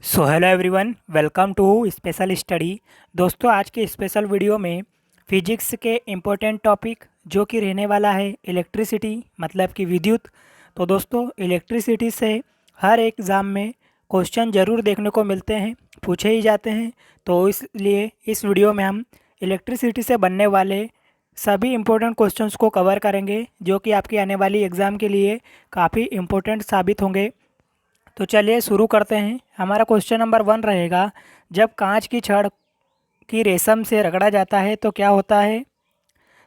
So hello everyone, welcome to special study. दोस्तों, आज के स्पेशल वीडियो में फिजिक्स के इम्पोर्टेंट टॉपिक जो कि रहने वाला है इलेक्ट्रिसिटी, मतलब कि विद्युत। तो दोस्तों, इलेक्ट्रिसिटी से हर एक एग्ज़ाम में क्वेश्चन ज़रूर देखने को मिलते हैं, पूछे ही जाते हैं। तो इसलिए इस वीडियो में हम इलेक्ट्रिसिटी से बनने वाले सभी इम्पोर्टेंट क्वेश्चंस को कवर करेंगे, जो कि आपकी आने वाली एग्ज़ाम के लिए काफ़ी इम्पोर्टेंट साबित होंगे। तो चलिए शुरू करते हैं। हमारा क्वेश्चन नंबर 1 रहेगा, जब कांच की छड़ की रेशम से रगड़ा जाता है तो क्या होता है।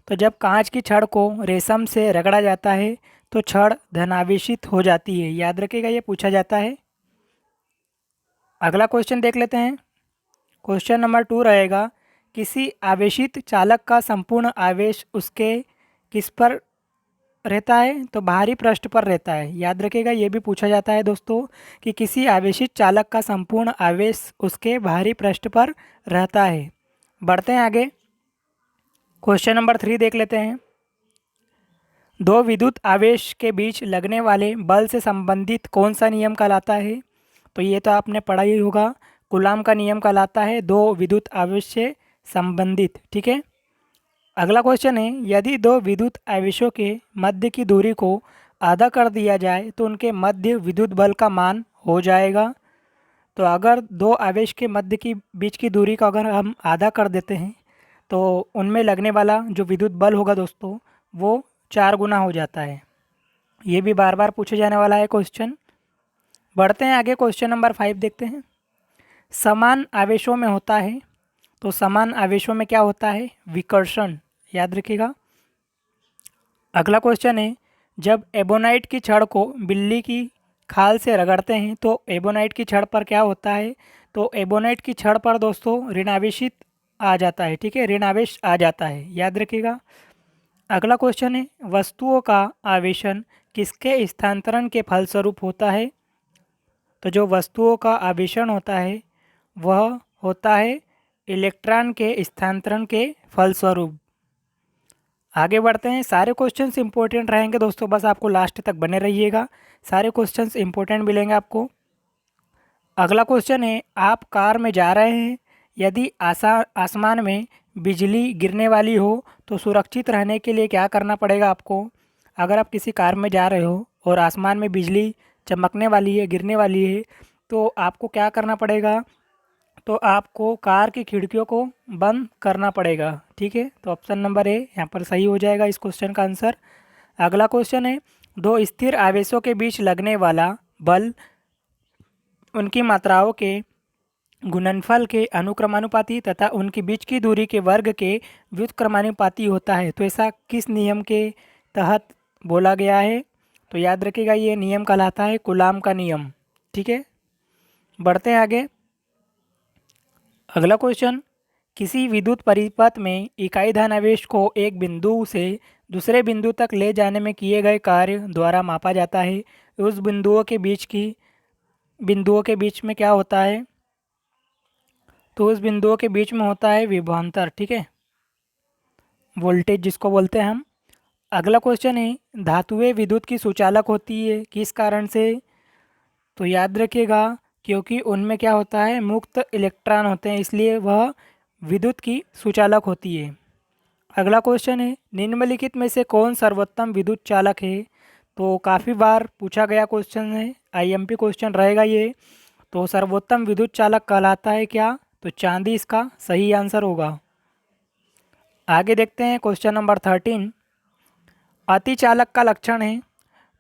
तो जब कांच की छड़ को रेशम से रगड़ा जाता है तो छड़ धनावेशित हो जाती है। याद रखिएगा, ये पूछा जाता है। अगला क्वेश्चन देख लेते हैं। क्वेश्चन नंबर 2 रहेगा, किसी आवेशित चालक का संपूर्ण आवेश उसके किस पर रहता है। तो बाहरी पृष्ठ पर रहता है। याद रखिएगा, ये भी पूछा जाता है दोस्तों कि किसी आवेशित चालक का संपूर्ण आवेश उसके बाहरी पृष्ठ पर रहता है। बढ़ते हैं आगे। क्वेश्चन नंबर 3 देख लेते हैं। दो विद्युत आवेश के बीच लगने वाले बल से संबंधित कौन सा नियम कहलाता है। तो ये तो आपने पढ़ा ही होगा, कूलाम का नियम कहलाता है दो विद्युत आवेश से संबंधित। ठीक है। अगला क्वेश्चन है, यदि दो विद्युत आवेशों के मध्य की दूरी को आधा कर दिया जाए तो उनके मध्य विद्युत बल का मान हो जाएगा। तो अगर दो आवेश के मध्य की बीच की दूरी को अगर हम आधा कर देते हैं तो उनमें लगने वाला जो विद्युत बल होगा दोस्तों, वो 4 गुना हो जाता है। ये भी बार बार पूछे जाने वाला है क्वेश्चन। बढ़ते हैं आगे। क्वेश्चन नंबर 5 देखते हैं। समान आवेशों में होता है, तो समान आवेशों में क्या होता है, विकर्षण। याद रखिएगा। अगला क्वेश्चन है, जब एबोनाइट की छड़ को बिल्ली की खाल से रगड़ते हैं तो एबोनाइट की छड़ पर क्या होता है। तो एबोनाइट की छड़ पर दोस्तों ऋणावेशित आ जाता है। ठीक है, ऋणावेश आ जाता है। याद रखिएगा। अगला क्वेश्चन है, वस्तुओं का आवेशन किसके स्थानांतरण के फलस्वरूप होता है। तो जो वस्तुओं का आवेशन होता है वह होता है इलेक्ट्रॉन के स्थानांतरण के फलस्वरूप। आगे बढ़ते हैं। सारे क्वेश्चंस इंपॉर्टेंट रहेंगे दोस्तों, बस आपको लास्ट तक बने रहिएगा, सारे क्वेश्चंस इंपॉर्टेंट मिलेंगे आपको। अगला क्वेश्चन है, आप कार में जा रहे हैं, यदि आसमान में बिजली गिरने वाली हो तो सुरक्षित रहने के लिए क्या करना पड़ेगा आपको। अगर आप किसी कार में जा रहे हो और आसमान में बिजली चमकने वाली है, गिरने वाली है, तो आपको क्या करना पड़ेगा। तो आपको कार की खिड़कियों को बंद करना पड़ेगा। ठीक है, तो ऑप्शन नंबर ए यहाँ पर सही हो जाएगा इस क्वेश्चन का आंसर। अगला क्वेश्चन है, दो स्थिर आवेशों के बीच लगने वाला बल उनकी मात्राओं के गुणनफल के अनुक्रमानुपाती तथा उनके बीच की दूरी के वर्ग के व्युत्क्रमानुपाती होता है। तो ऐसा किस नियम के तहत बोला गया है। तो याद रखिएगा, ये नियम कहलाता है कूलाम का नियम। ठीक है। बढ़ते हैं आगे। अगला क्वेश्चन, किसी विद्युत परिपथ में इकाई धनावेश को एक बिंदु से दूसरे बिंदु तक ले जाने में किए गए कार्य द्वारा मापा जाता है। उस बिंदुओं के बीच में क्या होता है। तो उस बिंदुओं के बीच में होता है विभवांतर। ठीक है, वोल्टेज जिसको बोलते हैं हम। अगला क्वेश्चन है, धातुएं विद्युत की सुचालक होती है किस कारण से। तो याद रखिएगा, क्योंकि उनमें क्या होता है, मुक्त इलेक्ट्रॉन होते हैं, इसलिए वह विद्युत की सुचालक होती है। अगला क्वेश्चन है, निम्नलिखित में से कौन सर्वोत्तम विद्युत चालक है। तो काफ़ी बार पूछा गया क्वेश्चन है, आईएमपी क्वेश्चन रहेगा ये। तो सर्वोत्तम विद्युत चालक कहलाता है क्या। तो चांदी इसका सही आंसर होगा। आगे देखते हैं क्वेश्चन नंबर 13। अतिचालक का लक्षण है।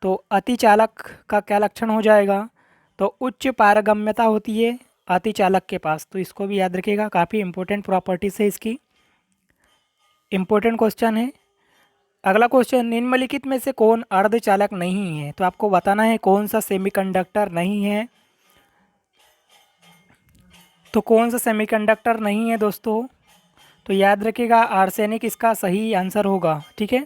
तो अतिचालक का क्या लक्षण हो जाएगा। तो उच्च पारगम्यता होती है अतिचालक के पास। तो इसको भी याद रखिएगा, काफ़ी इंपॉर्टेंट प्रॉपर्टीज है इसकी। इंपॉर्टेंट क्वेश्चन है। अगला क्वेश्चन, निम्नलिखित में से कौन अर्धचालक नहीं है। तो आपको बताना है कौन सा सेमीकंडक्टर नहीं है। तो कौन सा सेमीकंडक्टर नहीं है दोस्तों। तो याद रखिएगा, आर्सेनिक इसका सही आंसर होगा। ठीक है।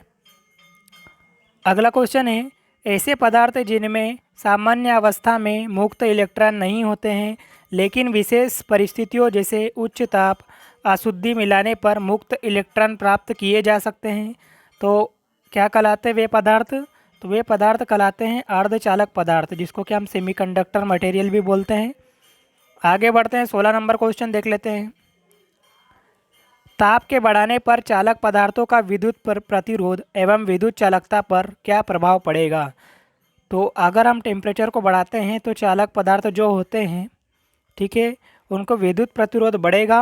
अगला क्वेश्चन है, ऐसे पदार्थ जिनमें सामान्य अवस्था में मुक्त इलेक्ट्रॉन नहीं होते हैं लेकिन विशेष परिस्थितियों जैसे उच्च ताप अशुद्धि मिलाने पर मुक्त इलेक्ट्रॉन प्राप्त किए जा सकते हैं। तो क्या कहलाते हैं वे पदार्थ। तो वे पदार्थ कहलाते हैं अर्धचालक पदार्थ, जिसको कि हम सेमीकंडक्टर मटेरियल भी बोलते हैं। आगे बढ़ते हैं, 16 नंबर क्वेश्चन देख लेते हैं। ताप के बढ़ाने पर चालक पदार्थों का विद्युत प्रतिरोध एवं विद्युत चालकता पर क्या प्रभाव पड़ेगा। तो अगर हम टेम्परेचर को बढ़ाते हैं तो चालक पदार्थ जो होते हैं, ठीक है, उनको विद्युत प्रतिरोध बढ़ेगा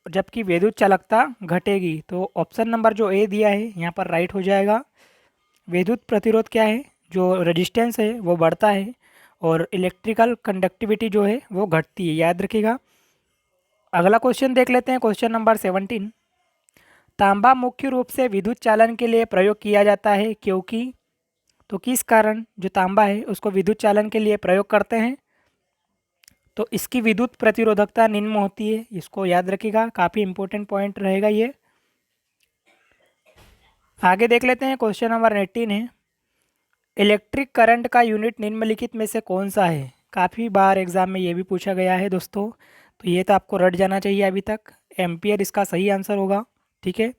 जबकि विद्युत चालकता घटेगी। तो ऑप्शन नंबर जो ए दिया है यहाँ पर राइट हो जाएगा। विद्युत प्रतिरोध क्या है, जो रेजिस्टेंस है वो बढ़ता है और इलेक्ट्रिकल कंडक्टिविटी जो है वो घटती है, याद रखिएगा। अगला क्वेश्चन देख लेते हैं, क्वेश्चन नंबर 17। तांबा मुख्य रूप से विद्युत चालन के लिए प्रयोग किया जाता है क्योंकि, तो किस कारण जो तांबा है उसको विद्युत चालन के लिए प्रयोग करते हैं। तो इसकी विद्युत प्रतिरोधकता निम्न होती है, इसको याद रखिएगा, काफ़ी इंपॉर्टेंट पॉइंट रहेगा ये। आगे देख लेते हैं, क्वेश्चन नंबर 18 है। इलेक्ट्रिक करंट का यूनिट निम्नलिखित में से कौन सा है। काफ़ी बार एग्जाम में ये भी पूछा गया है दोस्तों, तो ये तो आपको रट जाना चाहिए अभी तक। एम्पियर इसका सही आंसर होगा, ठीक है।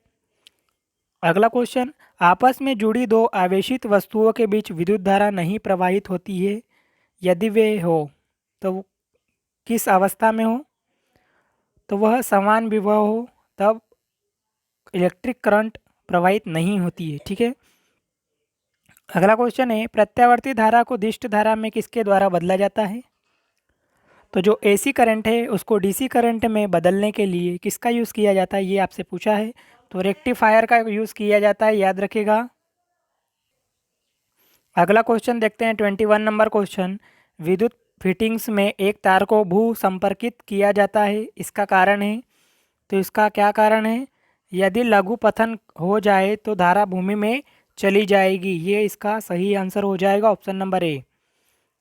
अगला क्वेश्चन, आपस में जुड़ी दो आवेशित वस्तुओं के बीच विद्युत धारा नहीं प्रवाहित होती है, यदि वे हो तो वो किस अवस्था में हो। तो वह समान विभव हो, तब इलेक्ट्रिक करंट प्रवाहित नहीं होती है, ठीक है। अगला क्वेश्चन है, प्रत्यावर्ती धारा को दिष्ट धारा में किसके द्वारा बदला जाता है। तो जो एसी करंट है उसको डीसी करंट में बदलने के लिए किसका यूज़ किया जाता है, ये आपसे पूछा है। तो रेक्टिफायर का यूज़ किया जाता है, याद रखिएगा। अगला क्वेश्चन देखते हैं, 21 नंबर क्वेश्चन। विद्युत फिटिंग्स में एक तार को भू संपर्कित किया जाता है, इसका कारण है। तो इसका क्या कारण है, यदि लघु पतन हो जाए तो धारा भूमि में चली जाएगी, ये इसका सही आंसर हो जाएगा, ऑप्शन नंबर ए।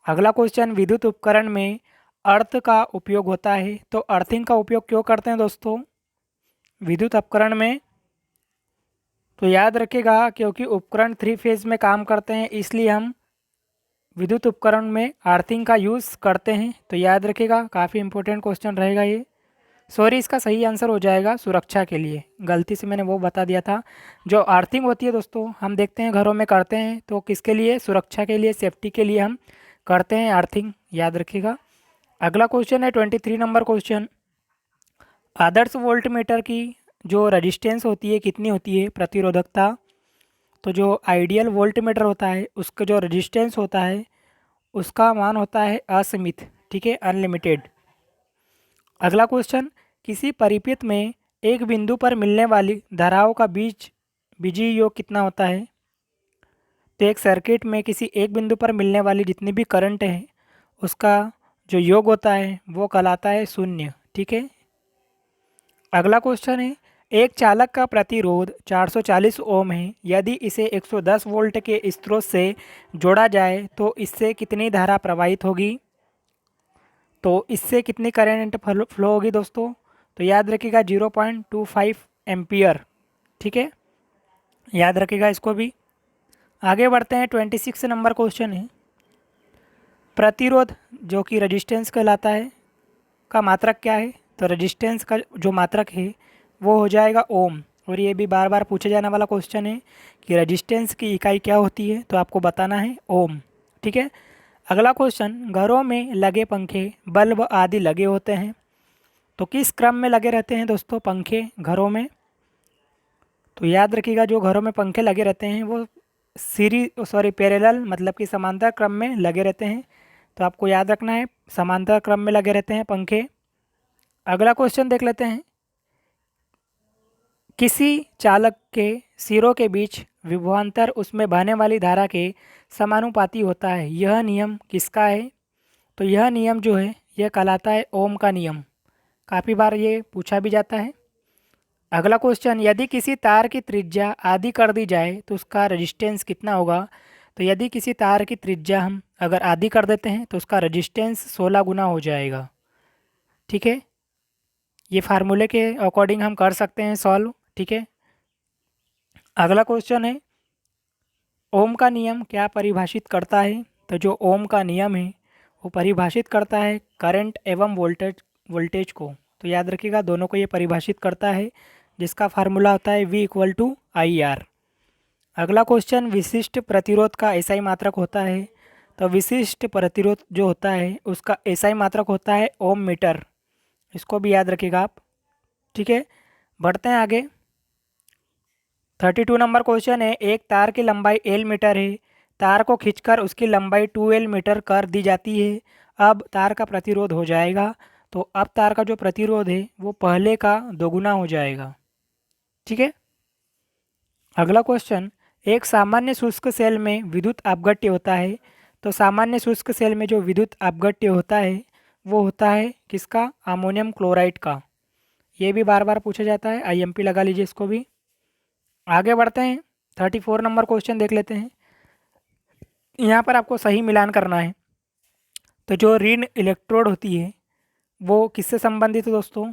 अगला क्वेश्चन, विद्युत उपकरण में अर्थ का उपयोग होता है, तो अर्थिंग का उपयोग क्यों करते हैं दोस्तों विद्युत उपकरण में। तो याद रखिएगा, क्योंकि उपकरण 3 फेज में काम करते हैं, इसलिए हम विद्युत उपकरण में अर्थिंग का यूज़ करते हैं। तो याद रखिएगा, काफ़ी इंपॉर्टेंट क्वेश्चन रहेगा ये। सॉरी, इसका सही आंसर हो जाएगा सुरक्षा के लिए, गलती से मैंने वो बता दिया था। जो अर्थिंग होती है दोस्तों, हम देखते हैं घरों में करते हैं, तो किसके लिए, सुरक्षा के लिए, सेफ्टी के लिए हम करते हैं अर्थिंग, याद रखिएगा। अगला क्वेश्चन है 23 नंबर क्वेश्चन। आदर्श वोल्टमीटर की जो रजिस्टेंस होती है कितनी होती है, प्रतिरोधकता। तो जो आइडियल वोल्टमीटर होता है उसका जो रजिस्टेंस होता है उसका मान होता है असीमित, ठीक है, अनलिमिटेड। अगला क्वेश्चन, किसी परिपथ में एक बिंदु पर मिलने वाली धाराओं का बीजीय योग कितना होता है। तो एक सर्किट में किसी एक बिंदु पर मिलने वाली जितनी भी करंट है उसका जो योग होता है वो कहलाता है शून्य, ठीक है। अगला क्वेश्चन है, एक चालक का प्रतिरोध 440 ओम है, यदि इसे 110 वोल्ट के स्रोत से जोड़ा जाए तो इससे कितनी धारा प्रवाहित होगी। तो इससे कितनी करंट फ्लो होगी दोस्तों। तो याद रखिएगा 0.25 एम्पियर, ठीक है, याद रखिएगा इसको भी। आगे बढ़ते हैं, 26 नंबर क्वेश्चन है। प्रतिरोध जो कि रजिस्टेंस कहलाता है का मात्रक क्या है। तो रजिस्टेंस का जो मात्रक है वो हो जाएगा ओम। और ये भी बार बार पूछे जाने वाला क्वेश्चन है कि रजिस्टेंस की इकाई क्या होती है, तो आपको बताना है ओम, ठीक है। अगला क्वेश्चन, घरों में लगे पंखे, बल्ब आदि लगे होते हैं, तो किस क्रम में लगे रहते हैं दोस्तों पंखे घरों में। तो याद रखिएगा, जो घरों में पंखे लगे रहते हैं वो पैरेलल मतलब कि समांतर क्रम में लगे रहते हैं। तो आपको याद रखना है, समांतर क्रम में लगे रहते हैं पंखे। अगला क्वेश्चन देख लेते हैं, किसी चालक के सिरों के बीच विभवांतर उसमें बहने वाली धारा के समानुपाती होता है, यह नियम किसका है। तो यह नियम जो है यह कहलाता है ओम का नियम, काफ़ी बार ये पूछा भी जाता है। अगला क्वेश्चन, यदि किसी तार की त्रिज्या आधी कर दी जाए तो उसका रजिस्टेंस कितना होगा। तो यदि किसी तार की त्रिज्या हम अगर आधी कर देते हैं तो उसका रजिस्टेंस 16 गुना हो जाएगा, ठीक है। ये फार्मूले के अकॉर्डिंग हम कर सकते हैं सॉल्व, ठीक है। अगला क्वेश्चन है, ओम का नियम क्या परिभाषित करता है। तो जो ओम का नियम है वो परिभाषित करता है करंट एवं वोल्टेज को। तो याद रखिएगा, दोनों को ये परिभाषित करता है, जिसका फार्मूला होता है V = IR। अगला क्वेश्चन, विशिष्ट प्रतिरोध का एसआई मात्रक होता है। तो विशिष्ट प्रतिरोध जो होता है उसका एसआई मात्रक होता है ओम मीटर। इसको भी याद रखिएगा आप। ठीक है, बढ़ते हैं आगे। 32 नंबर क्वेश्चन है, एक तार की लंबाई L मीटर है, तार को खींचकर उसकी लंबाई 2L मीटर कर दी जाती है। अब तार का प्रतिरोध हो जाएगा, तो अब तार का जो प्रतिरोध है वो पहले का दोगुना हो जाएगा। ठीक है, अगला क्वेश्चन, एक सामान्य शुष्क सेल में विद्युत अपघट्य होता है। तो सामान्य शुष्क सेल में जो विद्युत अपघट्य होता है वो होता है किसका? अमोनियम क्लोराइड का। ये भी बार बार पूछा जाता है, आईएमपी लगा लीजिए इसको भी। आगे बढ़ते हैं, 34 नंबर क्वेश्चन देख लेते हैं। यहाँ पर आपको सही मिलान करना है। तो जो ऋण इलेक्ट्रोड होती है वो किससे संबंधित है दोस्तों?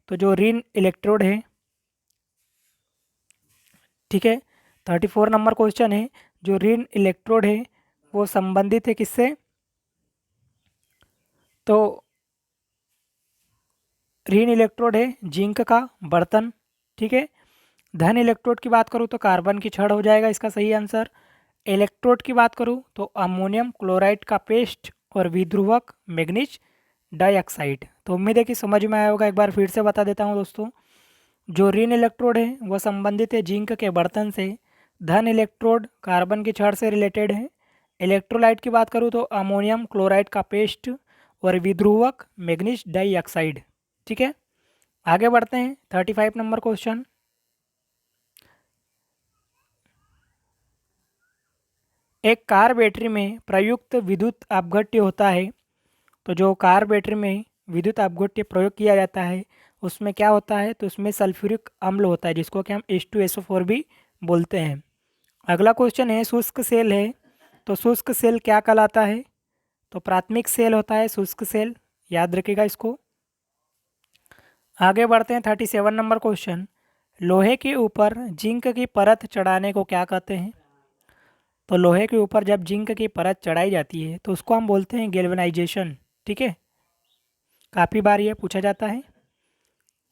तो जो ऋण इलेक्ट्रोड है, ठीक है, 34 नंबर क्वेश्चन है, जो ऋण इलेक्ट्रोड है वो संबंधित है किससे? तो ऋण इलेक्ट्रोड है जिंक का बर्तन। ठीक है, धन इलेक्ट्रोड की बात करूँ तो कार्बन की छड़ हो जाएगा इसका सही आंसर। इलेक्ट्रोड की बात करूँ तो अमोनियम क्लोराइड का पेस्ट और विध्रुवक मैग्नीज डाइऑक्साइड। तो उम्मीद है कि समझ में आया होगा। एक बार फिर से बता देता हूँ दोस्तों, जो ऋण इलेक्ट्रोड है वह संबंधित है जिंक के बर्तन से। धन इलेक्ट्रोड कार्बन की छड़ से रिलेटेड है। इलेक्ट्रोलाइट की बात करूँ तो अमोनियम क्लोराइड का पेस्ट और विध्रुवक मैग्नीज डाइऑक्साइड। ठीक है, आगे बढ़ते हैं, 35 नंबर क्वेश्चन। एक कार बैटरी में प्रयुक्त विद्युत अपघट्य होता है। तो जो कार बैटरी में विद्युत अपघट्य प्रयोग किया जाता है उसमें क्या होता है? तो उसमें सल्फ्यूरिक अम्ल होता है जिसको कि हम H2SO4 भी बोलते हैं। अगला क्वेश्चन है, शुष्क सेल है, तो शुष्क सेल क्या कहलाता है? तो प्राथमिक सेल होता है शुष्क सेल, याद रखिएगा इसको। आगे बढ़ते हैं, 37 नंबर क्वेश्चन, लोहे के ऊपर जिंक की परत चढ़ाने को क्या कहते हैं? तो लोहे के ऊपर जब जिंक की परत चढ़ाई जाती है तो उसको हम बोलते हैं गैल्वेनाइजेशन। ठीक है, काफ़ी बार ये पूछा जाता है।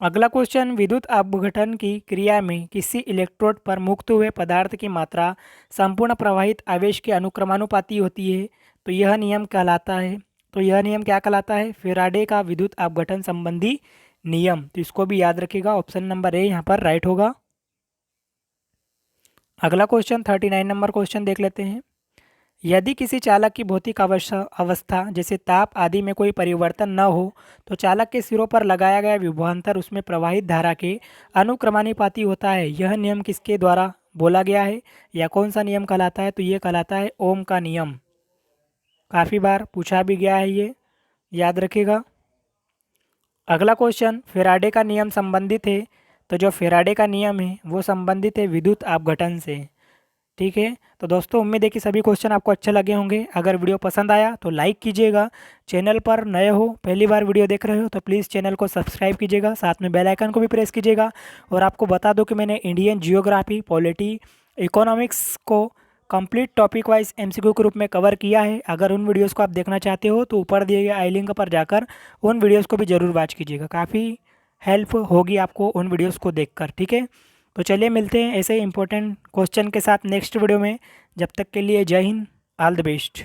अगला क्वेश्चन, विद्युत अपघटन की क्रिया में किसी इलेक्ट्रोड पर मुक्त हुए पदार्थ की मात्रा संपूर्ण प्रवाहित आवेश के अनुक्रमानुपाती होती है। तो यह नियम कहलाता है, तो यह नियम क्या कहलाता है? फेराडे का विद्युत अपघटन संबंधी नियम। तो इसको भी याद रखिएगा, ऑप्शन नंबर ए यहाँ पर राइट होगा। अगला क्वेश्चन 39 नंबर क्वेश्चन देख लेते हैं। यदि किसी चालक की भौतिक अवस्था जैसे ताप आदि में कोई परिवर्तन न हो तो चालक के सिरों पर लगाया गया विभवांतर उसमें प्रवाहित धारा के अनुक्रमानुपाती होता है। यह नियम किसके द्वारा बोला गया है या कौन सा नियम कहलाता है? तो ये कहलाता है ओम का नियम। काफ़ी बार पूछा भी गया है, ये याद रखिएगा। अगला क्वेश्चन, फेराडे का नियम संबंधित है। तो जो फेराडे का नियम है वो संबंधित है विद्युत अपघटन से। ठीक है, तो दोस्तों उम्मीद है कि सभी क्वेश्चन आपको अच्छे लगे होंगे। अगर वीडियो पसंद आया तो लाइक कीजिएगा। चैनल पर नए हो, पहली बार वीडियो देख रहे हो तो प्लीज़ चैनल को सब्सक्राइब कीजिएगा, साथ में बेल आइकन को भी प्रेस कीजिएगा। और आपको बता दूं कि मैंने इंडियन जियोग्राफी, पॉलिटी, इकोनॉमिक्स को कंप्लीट टॉपिक वाइज MCQ के रूप में कवर किया है। अगर उन वीडियोज़ को आप देखना चाहते हो तो ऊपर दिए गए आई लिंक पर जाकर उन वीडियोज़ को भी ज़रूर वॉच कीजिएगा, काफ़ी हेल्प होगी आपको उन वीडियोज़ को देखकर। ठीक है, तो चलिए मिलते हैं ऐसे इंपॉर्टेंट क्वेश्चन के साथ नेक्स्ट वीडियो में। जब तक के लिए जय हिंद, ऑल द बेस्ट।